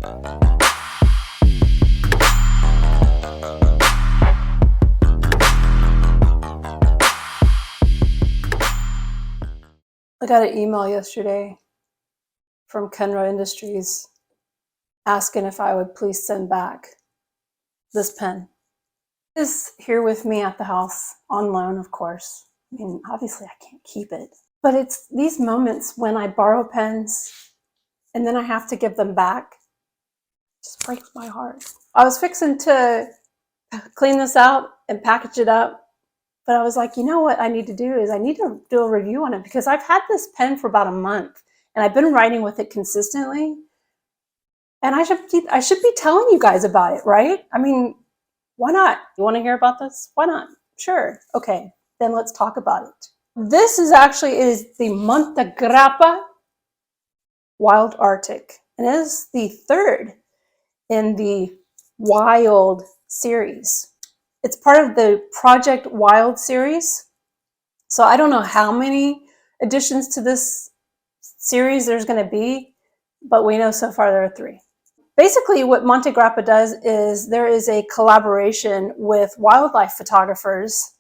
I got an email yesterday from Kenra Industries asking if I would please send back this pen. It is here with me at the house on loan, of course. I mean, obviously I can't keep it, but it's these moments when I borrow pens and then I have to give them back. It just breaks my heart. I was fixing to clean this out and package it up, but I was like, you know what I need to do is I need to do a review on it because I've had this pen for about a month and I've been writing with it consistently. And I should be telling you guys about it, right? I mean, why not? You want to hear about this? Why not? Sure. Okay, then let's talk about it. This is the Montegrappa Wild Arctic. And it is the third in the Wild series. It's part of the Project Wild series. So I don't know how many additions to this series there's going to be, but we know so far there are 3. Basically, what Montegrappa does is there is a collaboration with wildlife photographers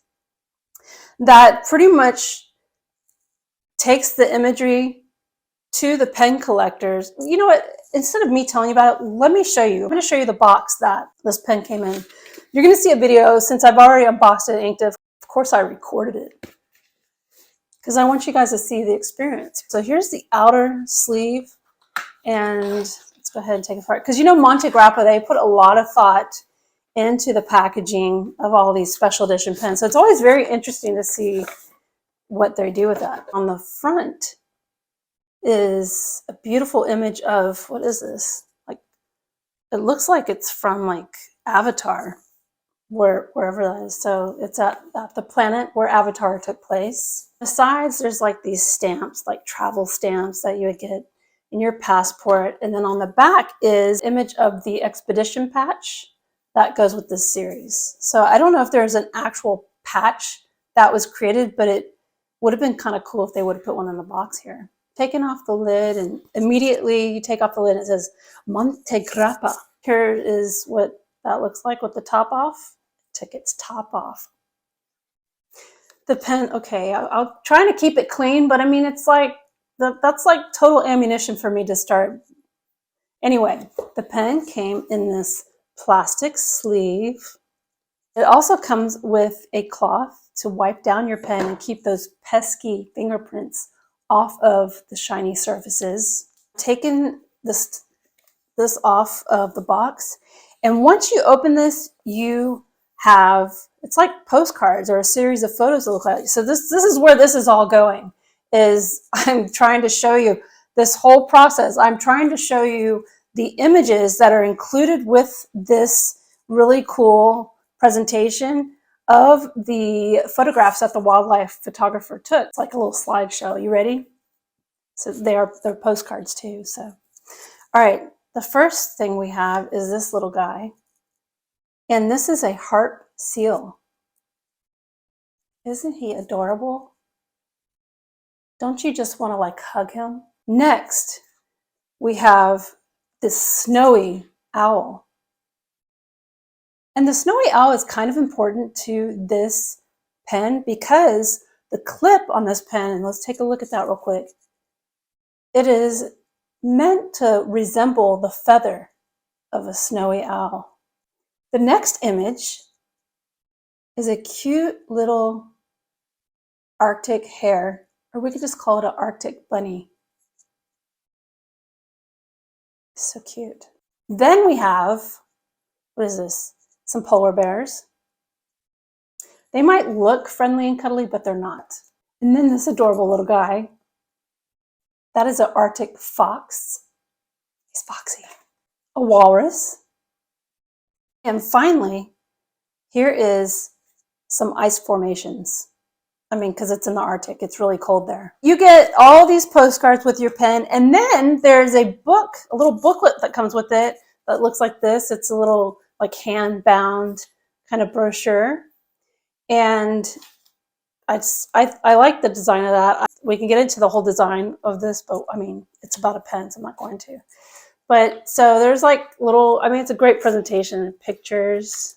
that pretty much takes the imagery to the pen collectors. You know what? Instead of me telling you about it, let me show you. I'm going to show you the box that this pen came in. You're going to see a video since I've already unboxed it and inked it. Of course, I recorded it because I want you guys to see the experience. So here's the outer sleeve, and let's go ahead and take it apart. Because you know Montegrappa, they put a lot of thought into the packaging of all these special edition pens. So it's always very interesting to see what they do with that. On the front is a beautiful image of, what is this? Like, it looks like it's from like Avatar, wherever that is. So it's at the planet where Avatar took place. Besides, there's like these stamps, like travel stamps that you would get in your passport. And then on the back is image of the expedition patch that goes with this series. So I don't know if there's an actual patch that was created, but it would have been kind of cool if they would have put one in the box here. Taking off the lid, and immediately you take off the lid and it says Montegrappa. Here is what that looks like with the top off. Took its top off. The pen, okay, I'll try to keep it clean, but I mean, it's like, that's like total ammunition for me to start. Anyway, the pen came in this plastic sleeve. It also comes with a cloth to wipe down your pen and keep those pesky fingerprints off of the shiny surfaces. Taking this off of the box, and once you open this, you have, it's like postcards or a series of photos that look like. So this is where this is all going. Is I'm trying to show you this whole process. I'm trying to show you the images that are included with this really cool presentation of the photographs that the wildlife photographer took. It's like a little slideshow. You ready? So they're postcards too. So, all right. The first thing we have is this little guy, and this is a heart seal. Isn't he adorable? Don't you just want to like hug him? Next, we have this snowy owl. And the snowy owl is kind of important to this pen because the clip on this pen, and let's take a look at that real quick, it is meant to resemble the feather of a snowy owl. The next image is a cute little Arctic hare, or we could just call it an Arctic bunny. So cute. Then we have, what is this? Some polar bears. They might look friendly and cuddly, but they're not. And then this adorable little guy. That is an Arctic fox. He's foxy. A walrus. And finally, here is some ice formations. I mean, because it's in the Arctic, it's really cold there. You get all these postcards with your pen, and then there's a book, a little booklet that comes with it that looks like this. It's a little like hand-bound kind of brochure. And I like the design of that. We can get into the whole design of this, but I mean, it's about a pen, so I'm not going to. But so there's like little, I mean, it's a great presentation. Pictures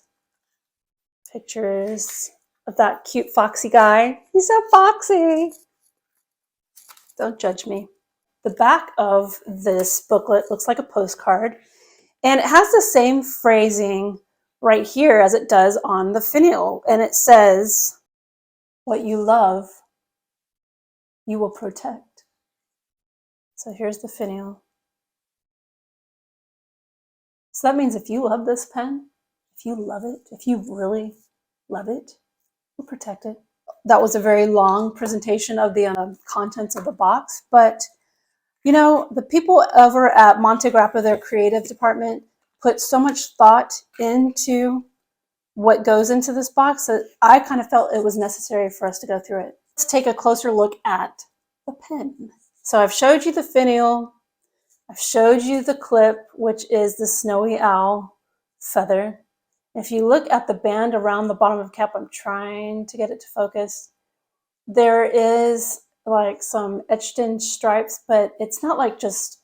of that cute foxy guy. He's so foxy. Don't judge me. The back of this booklet looks like a postcard, and it has the same phrasing right here as it does on the finial. And it says, what you love, you will protect. So here's the finial. So that means if you love this pen, if you love it, if you really love it, you'll protect it. That was a very long presentation of the contents of the box, but you know, the people over at Montegrappa, their creative department, put so much thought into what goes into this box that I kind of felt it was necessary for us to go through it. Let's take a closer look at the pen. So I've showed you the finial. I've showed you the clip, which is the snowy owl feather. If you look at the band around the bottom of the cap, I'm trying to get it to focus. There is like some etched in stripes, but it's not like just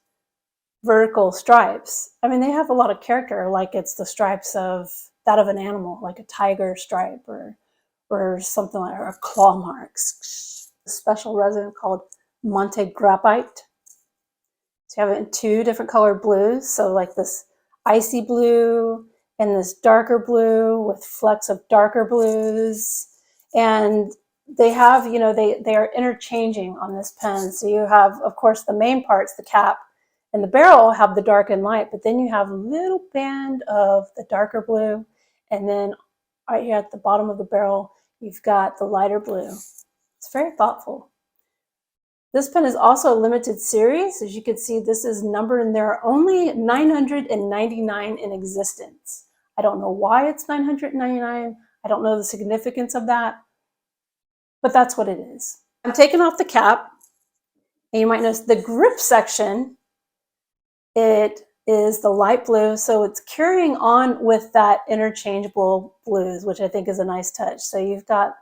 vertical stripes. I mean, they have a lot of character, like it's the stripes of that of an animal, like a tiger stripe or something like, or claw marks. A special resin called Montegrappite. So you have it in two different colored blues. So like this icy blue and this darker blue with flecks of darker blues. And they have, you know, they are interchanging on this pen. So you have, of course, the main parts, the cap and the barrel have the dark and light, but then you have a little band of the darker blue. And then right here at the bottom of the barrel, you've got the lighter blue. It's very thoughtful. This pen is also a limited series. As you can see, this is numbered and there are only 999 in existence. I don't know why it's 999. I don't know the significance of that, but that's what it is. I'm taking off the cap, and you might notice the grip section, it is the light blue, so it's carrying on with that interchangeable blues, which I think is a nice touch. So you've got,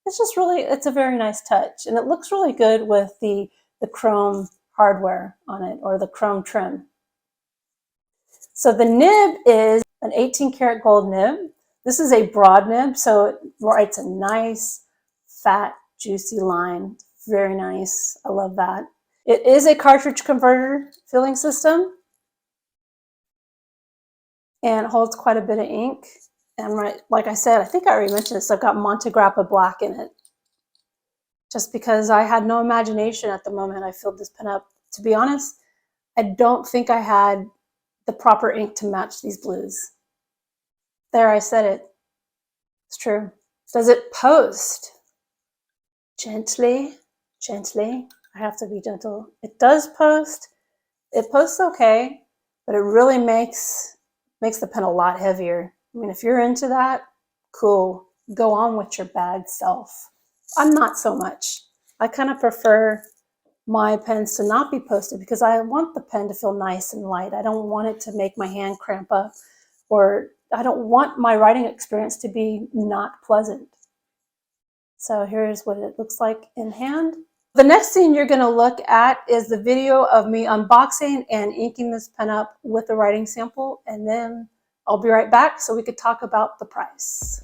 it's just really, it's a very nice touch, and it looks really good with the chrome hardware on it, or the chrome trim. So the nib is an 18 karat gold nib. This is a broad nib, so it writes a nice, fat, juicy line. Very nice. I love that. It is a cartridge converter filling system, and it holds quite a bit of ink. And right, like I said, I think I already mentioned this, I've got Montegrappa black in it. Just because I had no imagination at the moment I filled this pen up. To be honest, I don't think I had the proper ink to match these blues. There, I said it. It's true. Does it post? Gently, gently. I have to be gentle. It does post. It posts okay, but it really makes the pen a lot heavier. I mean, if you're into that, cool. Go on with your bad self. I'm not so much. I kind of prefer my pens to not be posted because I want the pen to feel nice and light. I don't want it to make my hand cramp up, or I don't want my writing experience to be not pleasant. So here's what it looks like in hand. The next thing you're going to look at is the video of me unboxing and inking this pen up with the writing sample, and then I'll be right back so we could talk about the price.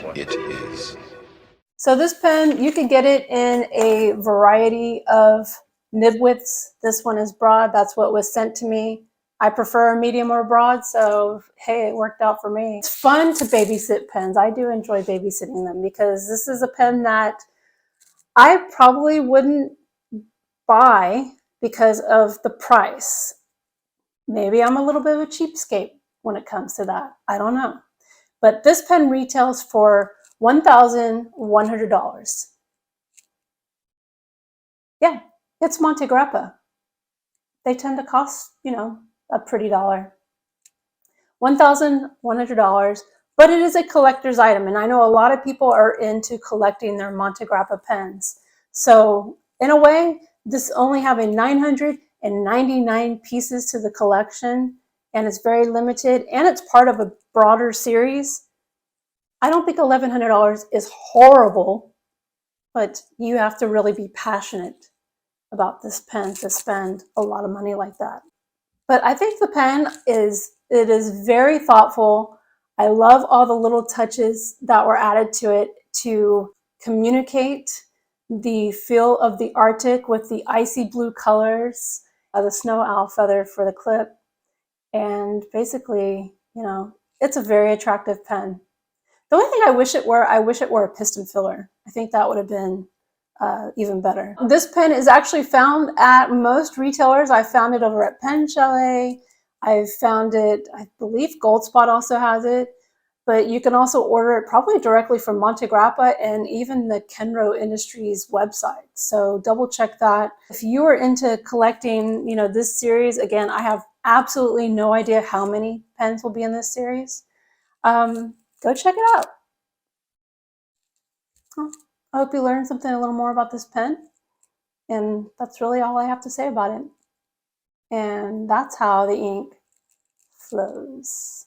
what it is. So this pen, you can get it in a variety of nib widths. This one is broad. That's what was sent to me. I prefer a medium or broad, so hey, it worked out for me. It's fun to babysit pens. I do enjoy babysitting them because this is a pen that I probably wouldn't buy because of the price. Maybe I'm a little bit of a cheapskate when it comes to that. I don't know. But this pen retails for $1,100. Yeah, it's Montegrappa. They tend to cost, a pretty dollar. $1,100, but it is a collector's item. And I know a lot of people are into collecting their Montegrappa pens. So in a way, this only having 999 pieces to the collection, and it's very limited, and it's part of a broader series. I don't think $1,100 is horrible, but you have to really be passionate about this pen to spend a lot of money like that. But I think the pen is very thoughtful. I love all the little touches that were added to it to communicate the feel of the Arctic with the icy blue colors, the snow owl feather for the clip. And basically, it's a very attractive pen. The only thing I wish it were a piston filler. I think that would have been even better. This pen is actually found at most retailers. I found it over at Pen Chalet. I've found it, I believe Goldspot also has it, but you can also order it probably directly from Montegrappa and even the Kenro Industries website. So double check that. If you are into collecting, this series, again, I have absolutely no idea how many pens will be in this series. Go check it out. Well, I hope you learned something a little more about this pen. And that's really all I have to say about it. And that's how the ink flows.